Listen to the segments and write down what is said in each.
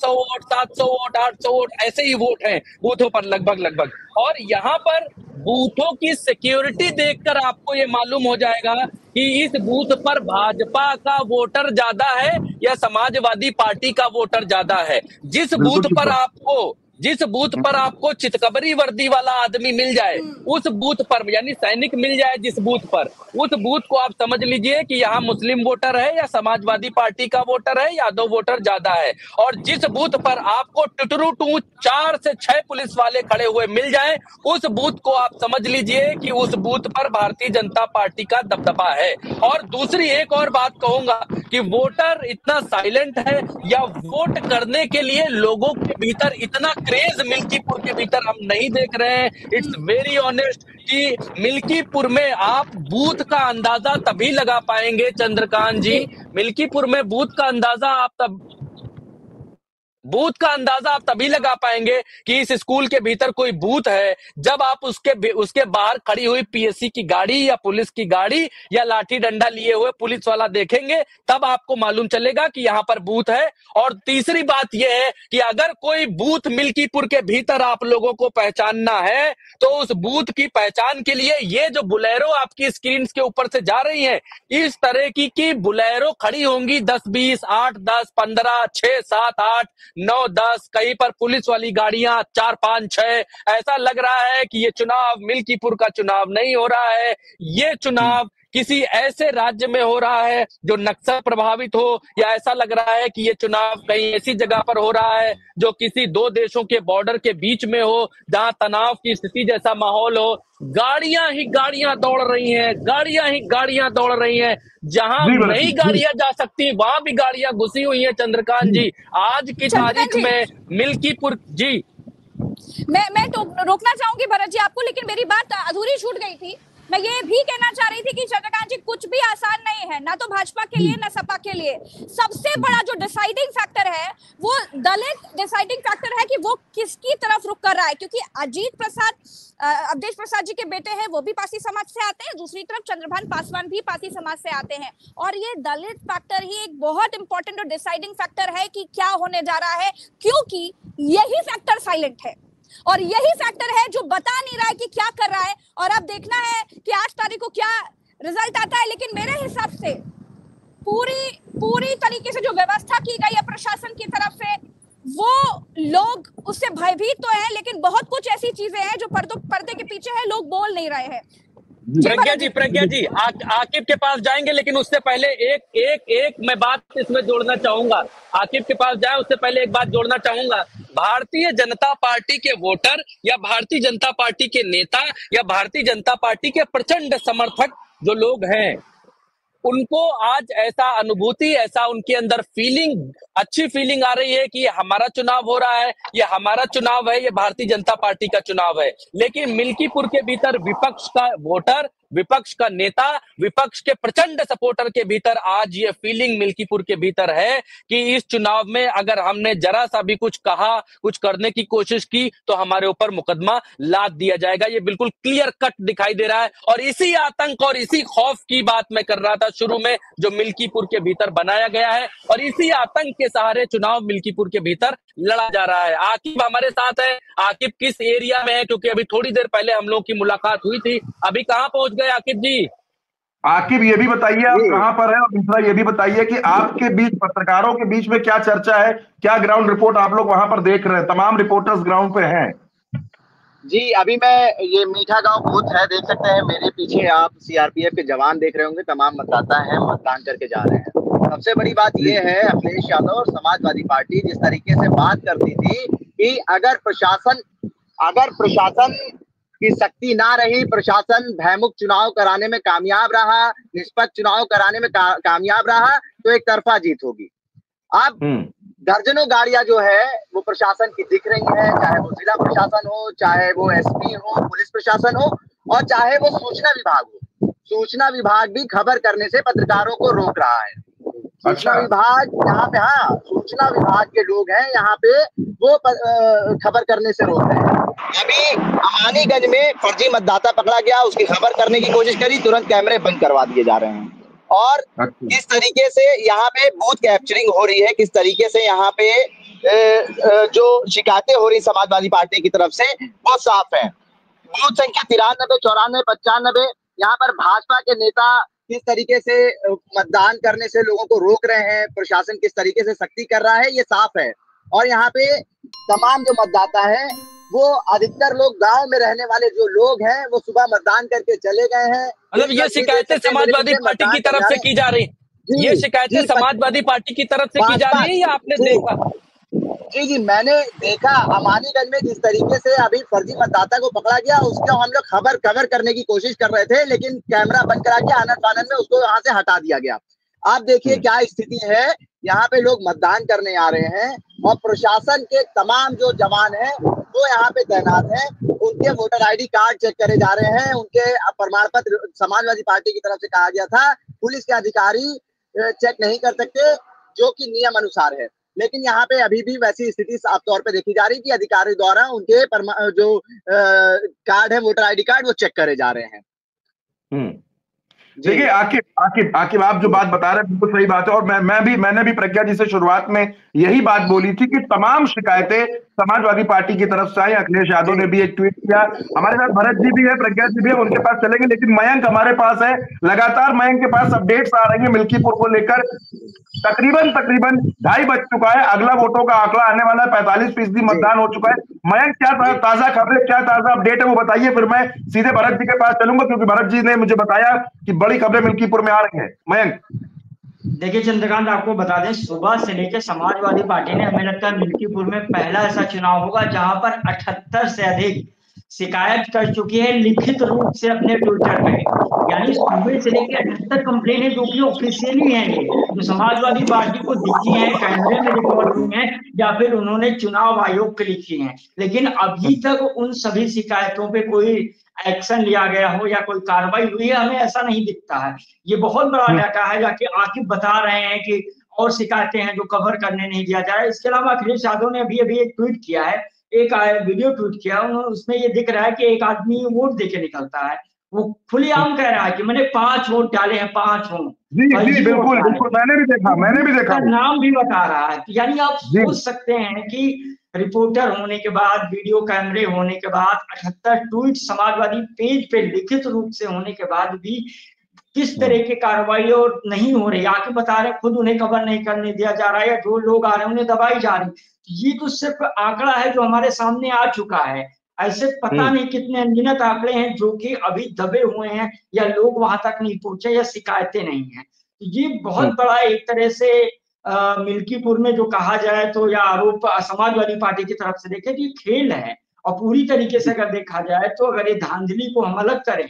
Vote, 700 vote, 800 vote, ऐसे ही vote हैं बूथों पर लगभग। और यहाँ पर बूथों की सिक्योरिटी देखकर आपको ये मालूम हो जाएगा कि इस बूथ पर भाजपा का वोटर ज्यादा है या समाजवादी पार्टी का वोटर ज्यादा है। जिस बूथ पर आपको चितकबरी वर्दी वाला आदमी मिल जाए, उस बूथ पर यानी सैनिक मिल जाए जिस बूथ पर, उस बूथ को आप समझ लीजिए कि यहाँ मुस्लिम वोटर है या समाजवादी पार्टी का वोटर है, यादव वोटर ज्यादा है। और जिस बूथ पर आपको टुटरू टू 4 से 6 पुलिस वाले खड़े हुए मिल जाए, उस बूथ को आप समझ लीजिए कि उस बूथ पर भारतीय जनता पार्टी का दबदबा है। और दूसरी एक और बात कहूंगा कि वोटर इतना साइलेंट है या वोट करने के लिए लोगों के भीतर इतना क्रेज मिल्कीपुर के भीतर हम नहीं देख रहे हैं। इट्स वेरी ऑनेस्ट कि मिल्कीपुर में आप बूथ का अंदाजा तभी लगा पाएंगे चंद्रकांत जी, मिल्कीपुर में बूथ का अंदाजा आप तभी लगा पाएंगे कि इस स्कूल के भीतर कोई बूथ है जब आप उसके बाहर खड़ी हुई पीएससी की गाड़ी या पुलिस की गाड़ी या लाठी डंडा लिए हुए पुलिस वाला देखेंगे, तब आपको मालूम चलेगा कि यहाँ पर बूथ है। और तीसरी बात यह है कि अगर कोई बूथ मिल्कीपुर के भीतर आप लोगों को पहचानना है तो उस बूथ की पहचान के लिए ये जो बुलेरो आपकी स्क्रीन के ऊपर से जा रही है, इस तरह की बुलेरो खड़ी होंगी 10-20, 8-10, 15, 6, 7, 8, 9, 10, कहीं पर पुलिस वाली गाड़ियां 4, 5, 6। ऐसा लग रहा है कि ये चुनाव मिल्कीपुर का चुनाव नहीं हो रहा है, ये चुनाव किसी ऐसे राज्य में हो रहा है जो नक्सल प्रभावित हो, या ऐसा लग रहा है कि ये चुनाव कहीं ऐसी जगह पर हो रहा है जो किसी 2 देशों के बॉर्डर के बीच में हो, जहां तनाव की स्थिति जैसा माहौल हो। गाड़ियां ही गाड़ियां दौड़ रही हैं, गाड़ियां ही गाड़ियां दौड़ रही हैं, जहां नहीं गाड़ियां जा सकती वहां भी गाड़ियां घुसी हुई हैं। चंद्रकांत जी, आज की तारीख में मिल्कीपुर जी, मैं तो रोकना चाहूंगी भरत जी आपको, लेकिन मेरी बात अधूरी छूट गई थी। मैं ये भी कहना चाह रही थी कि चंद्रकांत जी कुछ भी आसान नहीं है, ना तो भाजपा के लिए ना सपा के लिए। सबसे बड़ा जो डिसाइडिंग फैक्टर है वो दलित डिसाइडिंग फैक्टर है कि वो किसकी तरफ रुख कर रहा है, क्योंकि अवधेश प्रसाद जी के बेटे हैं, वो भी पासी समाज से आते हैं, दूसरी तरफ चंद्रभान पासवान भी पासी समाज से आते हैं। और ये दलित फैक्टर ही एक बहुत इंपॉर्टेंट और डिसाइडिंग फैक्टर है कि क्या होने जा रहा है, क्योंकि यही फैक्टर साइलेंट है और यही फैक्टर है जो बता नहीं रहा है कि क्या कर रहा है। और अब देखना है कि 8 तारीख को क्या रिजल्ट आता है, लेकिन मेरे हिसाब से पूरी तरीके से जो व्यवस्था की गई है प्रशासन की तरफ से, वो लोग उससे भयभीत तो है, लेकिन बहुत कुछ ऐसी चीजें हैं जो पर्दे के पीछे है, लोग बोल नहीं रहे हैं। प्रज्ञा जी आकिब के पास जाएंगे, लेकिन उससे पहले एक मैं बात इसमें जोड़ना चाहूंगा। आकिब के पास जाए उससे पहले एक बात जोड़ना चाहूंगा। भारतीय जनता पार्टी के वोटर या भारतीय जनता पार्टी के नेता या भारतीय जनता पार्टी के प्रचंड समर्थक जो लोग हैं, उनको आज ऐसा अनुभूति, ऐसा उनके अंदर फीलिंग, अच्छी फीलिंग आ रही है कि ये हमारा चुनाव हो रहा है, ये हमारा चुनाव है, ये भारतीय जनता पार्टी का चुनाव है। लेकिन मिल्कीपुर के भीतर विपक्ष का वोटर, विपक्ष का नेता, विपक्ष के प्रचंड सपोर्टर के भीतर आज ये फीलिंग मिल्कीपुर के भीतर है कि इस चुनाव में अगर हमने जरा सा भी कुछ कहा, कुछ करने की कोशिश की तो हमारे ऊपर मुकदमा लाद दिया जाएगा। ये बिल्कुल क्लियर कट दिखाई दे रहा है और इसी आतंक और इसी खौफ की बात मैं कर रहा था शुरू में, जो मिल्कीपुर के भीतर बनाया गया है और इसी आतंक के सहारे चुनाव मिल्कीपुर के भीतर लड़ा जा रहा है। आकिब हमारे साथ है। आकिब किस एरिया में है, क्योंकि अभी थोड़ी देर पहले हम लोग की मुलाकात हुई थी, अभी कहां पहुंच गए आकिब जी? आकिब ये भी बताइए आप कहां पर है, और दूसरा ये भी बताइए कि आपके बीच, पत्रकारों के बीच में क्या चर्चा है, क्या ग्राउंड रिपोर्ट आप लोग वहां पर देख रहे हैं? तमाम रिपोर्टर्स ग्राउंड पे हैं जी। अभी मैं ये मीठा गांव बूथ है, देख सकते हैं मेरे पीछे आप सीआरपीएफ के जवान देख रहे होंगे, तमाम मतदाता हैं, मतदान करके जा रहे हैं। सबसे बड़ी बात ये है, अखिलेश यादव और समाजवादी पार्टी जिस तरीके से बात करती थी कि अगर प्रशासन की शक्ति ना रही, प्रशासन भयमुक्त चुनाव कराने में कामयाब रहा, निष्पक्ष चुनाव कराने में कामयाब रहा, तो एक तरफा जीत होगी। अब दर्जनों गाड़ियां जो है वो प्रशासन की दिख रही है, चाहे वो जिला प्रशासन हो, चाहे वो एसपी हो, पुलिस प्रशासन हो, और चाहे वो सूचना विभाग हो। सूचना विभाग भी खबर करने से पत्रकारों को रोक रहा है। सूचना विभाग यहाँ पे, हाँ, सूचना विभाग के लोग हैं यहाँ पे, वो खबर करने से रोक रहे हैं। अभी अमानीगंज में फर्जी मतदाता पकड़ा गया, उसकी खबर करने की कोशिश करी, तुरंत कैमरे बंद करवा दिए जा रहे हैं। और किस तरीके से यहाँ पे बूथ कैप्चरिंग हो रही है, किस तरीके से यहाँ पे जो शिकायतें हो रही समाजवादी पार्टी की तरफ से वो साफ है। बूथ संख्या 93, 94, 95, यहाँ पर भाजपा के नेता किस तरीके से मतदान करने से लोगों को रोक रहे हैं, प्रशासन किस तरीके से सख्ती कर रहा है, ये साफ है। और यहाँ पे तमाम जो मतदाता है वो अधिकतर लोग गांव में रहने वाले जो लोग हैं वो सुबह मतदान करके चले गए हैं। मतलब ये शिकायतें समाजवादी पार्टी की तरफ से की जा रही, ये शिकायतें समाजवादी पार्टी की तरफ से की जा रही है या आपने देखा? जी, मैंने देखा अमानीगंज में जिस तरीके से अभी फर्जी मतदाता को पकड़ा गया, उसको हम लोग कवर करने की कोशिश कर रहे थे, लेकिन कैमरा बंद करा के आनंद फानंद में उसको वहां से हटा दिया गया। आप देखिए क्या स्थिति है, यहाँ पे लोग मतदान करने आ रहे हैं और प्रशासन के तमाम जो जवान हैं वो यहाँ पे तैनात हैं, उनके वोटर आईडी कार्ड चेक करे जा रहे हैं, उनके प्रमाण पत्र समाजवादी पार्टी की तरफ से कहा गया था पुलिस के अधिकारी चेक नहीं कर सकते, जो कि नियम अनुसार है। लेकिन यहाँ पे अभी भी वैसी स्थिति साफ तौर पे देखी जा रही है कि अधिकारी द्वारा उनके जो कार्ड है, वोटर आईडी कार्ड, वो चेक करे जा रहे हैं। देखिए आकिब आप जो बात बता रहे हैं बिल्कुल सही बात है। और मैंने भी प्रज्ञा जी से शुरुआत में यही बात बोली थी कि तमाम शिकायतें समाजवादी पार्टी की तरफ से आई। अखिलेश यादव ने भी एक ट्वीट किया, हमारे साथ भरत जी भी है, प्रज्ञा जी भी है, उनके पास चलेंगे, लेकिन मयंक हमारे पास है। लगातार मयंक के पास अपडेट्स आ रही है मिल्कीपुर को लेकर। तकरीबन 2:30 बज चुका है, अगला वोटों का आंकड़ा आने वाला है, 45% मतदान हो चुका है। मयंक क्या ताजा खबरें, क्या ताजा अपडेट है वो बताइए, फिर मैं सीधे भरत जी के पास चलूंगा, क्योंकि भरत जी ने मुझे बताया कि बड़ी खबरें मिल्कीपुर में आ रही है। मयंक देखिए चंद्रकांत, आपको बता दें सुबह से लेकर समाजवादी पार्टी ने, हमें लगता है मिल्कीपुर में पहला ऐसा चुनाव होगा जहां पर 78 से अधिक शिकायत कर चुकी है लिखित रूप से अपने ट्विटर पे। यानी सुबह से लेकर 78 कंप्लेन है जो कि ऑफिशियली है, ये जो समाजवादी पार्टी को दिखी है, कैमरे में रिकॉर्ड हुई है या फिर उन्होंने चुनाव आयोग के लिखी है। लेकिन अभी तक उन सभी शिकायतों पे कोई एक्शन लिया गया हो या कोई कार्रवाई हुई है, हमें ऐसा नहीं दिखता है। ये बहुत बड़ा डाटा है, जाके आकिब बता रहे हैं कि और शिकायतें हैं जो कवर करने नहीं दिया जा रहा है। इसके अलावा अखिलेश यादव ने अभी एक ट्वीट किया है, एक वीडियो ट्वीट किया, उसमें ये दिख रहा है कि एक आदमी वोट देके निकलता है, वो खुलेआम कह रहा है कि मैंने 5 वोट डाले हैं, 5 वोट। जी बिल्कुल, मैंने भी देखा नाम भी बता रहा है। यानी आप सोच सकते हैं कि रिपोर्टर होने के बाद, वीडियो कैमरे होने के बाद, 78 ट्वीट समाजवादी पेज पे लिखित रूप से होने के बाद भी किस तरह की कार्रवाई और नहीं हो रही। आके बता रहे खुद उन्हें कवर नहीं करने दिया जा रहा है, या जो लोग आ रहे हैं उन्हें दबाई जा रही। ये तो सिर्फ आंकड़ा है जो हमारे सामने आ चुका है। ऐसे पता नहीं कितने अनगिनत आंकड़े हैं जो कि अभी दबे हुए हैं या लोग वहां तक नहीं पहुंचे या शिकायतें नहीं है। ये बहुत बड़ा एक तरह से मिल्कीपुर में जो कहा जाए तो, या आरोप समाजवादी पार्टी की तरफ से देखे कि खेल है। और पूरी तरीके से अगर देखा जाए तो अगर ये धांधली को हम अलग करें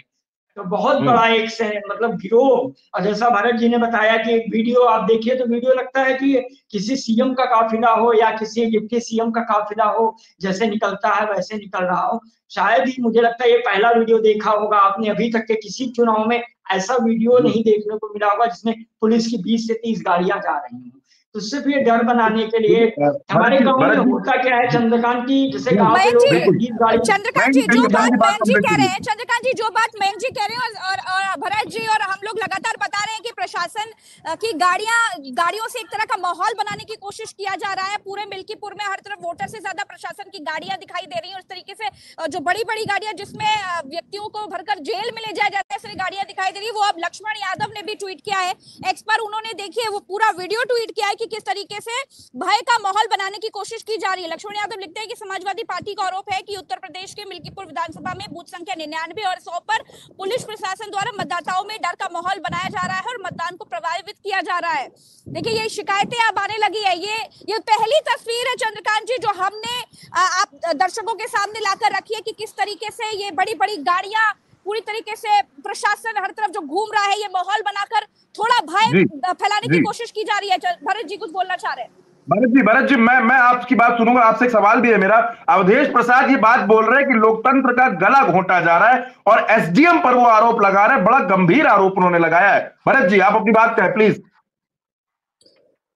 तो बहुत बड़ा एक से मतलब गिरोह। और जैसा भरत जी ने बताया कि एक वीडियो आप देखिए तो वीडियो लगता है कि किसी सीएम का काफिला हो या किसी डिप्टी सीएम का काफिला हो, जैसे निकलता है वैसे निकल रहा हो। शायद ही मुझे लगता है ये पहला वीडियो देखा होगा आपने, अभी तक के किसी चुनाव में ऐसा वीडियो नहीं देखने को मिला होगा जिसमें पुलिस की 20 से 30 गाड़ियां जा रही हैं। तो सिर्फ ये डर बनाने के लिए हमारे गांव में होता क्या है चंद्रकांत की, जैसे गांव के लोग चंद्रकांत जी जो बात मयंक जी कह रहे हैं, चंद्रकांत जी जो बात मयंक जी कह रहे हैं और भरत जी और हम लोग लगातार बता रहे हैं कि प्रशासन की गाड़ियों से एक तरह का माहौल बनाने की कोशिश किया जा रहा है। पूरे मिल्कीपुर में हर तरफ वोटर से ज्यादा प्रशासन की गाड़ियां दिखाई दे रही है। उस तरीके से जो बड़ी बड़ी गाड़ियां जिसमें व्यक्तियों को भरकर जेल में ले जाया जाता है, ऐसी गाड़ियां दिखाई दे रही है। वो अब लक्ष्मण यादव ने भी ट्वीट किया है एक्स पर, उन्होंने देखिए वो पूरा वीडियो ट्वीट किया है कि किस तरीके से भय का माहौल बनाने की कोशिश की जा रही है। लक्ष्मण यादव लिखते हैं कि समाजवादी पार्टी का आरोप है कि उत्तर प्रदेश के मिल्कीपुर विधानसभा में बूथ संख्या 99 और 100 पर पुलिस प्रशासन द्वारा मतदाताओं में डर का माहौल बनाया जा रहा है और मतदान को प्रभावित किया जा रहा है। देखिए ये शिकायतें अब आने लगी है। ये पहली तस्वीर है चंद्रकांत जी जो हमने आप दर्शकों के सामने लाकर रखी है कि किस तरीके से ये बड़ी बड़ी गाड़ियां पूरी तरीके से प्रशासन हर तरफ जो घूम रहा है, ये माहौल बनाकर थोड़ा भय फैलाने की कोशिश की जा रही है। भरत जी कुछ बोलना चाह रहे हैं? भरत जी मैं आपकी बात सुनूंगा। आपसे एक सवाल भी है मेरा। अवधेश प्रसाद ये बात बोल रहे हैं कि लोकतंत्र का गला घोंटा जा रहा है और एसडीएम पर वो आरोप लगा रहे हैं। बड़ा गंभीर आरोप उन्होंने लगाया है। भरत जी आप अपनी बात कहें प्लीज।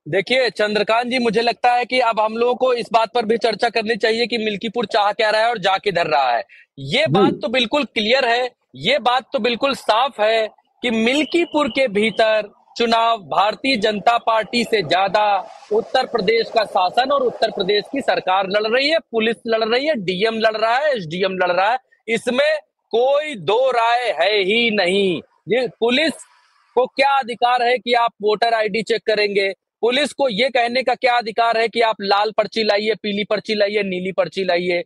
देखिए चंद्रकांत जी, मुझे लगता है कि अब हम लोगों को इस बात पर भी चर्चा करनी चाहिए कि मिल्कीपुर चाह क्या रहा है और जा किधर रहा है। ये बात तो बिल्कुल क्लियर है, ये बात तो बिल्कुल साफ है कि मिल्कीपुर के भीतर चुनाव भारतीय जनता पार्टी से ज्यादा उत्तर प्रदेश का शासन और उत्तर प्रदेश की सरकार लड़ रही है, पुलिस लड़ रही है, डीएम लड़ रहा है, एसडीएम लड़ रहा है। इसमें कोई दो राय है ही नहीं। ये पुलिस को क्या अधिकार है कि आप वोटर आईडी चेक करेंगे? पुलिस को ये कहने का क्या अधिकार है कि आप लाल पर्ची लाइए, पीली पर्ची लाइए, नीली पर्ची लाइए?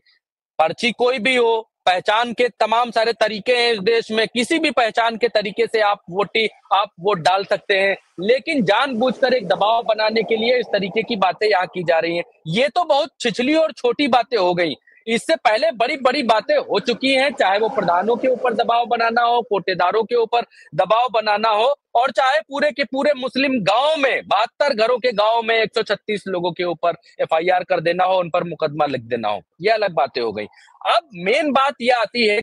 पर्ची कोई भी हो, पहचान के तमाम सारे तरीके हैं इस देश में, किसी भी पहचान के तरीके से आप वोट डाल सकते हैं। लेकिन जानबूझकर एक दबाव बनाने के लिए इस तरीके की बातें यहाँ की जा रही हैं। ये तो बहुत छिछली और छोटी बातें हो गई। इससे पहले बड़ी बड़ी बातें हो चुकी हैं, चाहे वो प्रधानों के ऊपर दबाव बनाना हो, कोटेदारों के ऊपर दबाव बनाना हो, और चाहे पूरे के पूरे मुस्लिम गांव में 72 घरों के गांव में 136 लोगों के ऊपर एफआईआर कर देना हो, उन पर मुकदमा लिख देना हो। ये अलग बातें हो गई। अब मेन बात यह आती है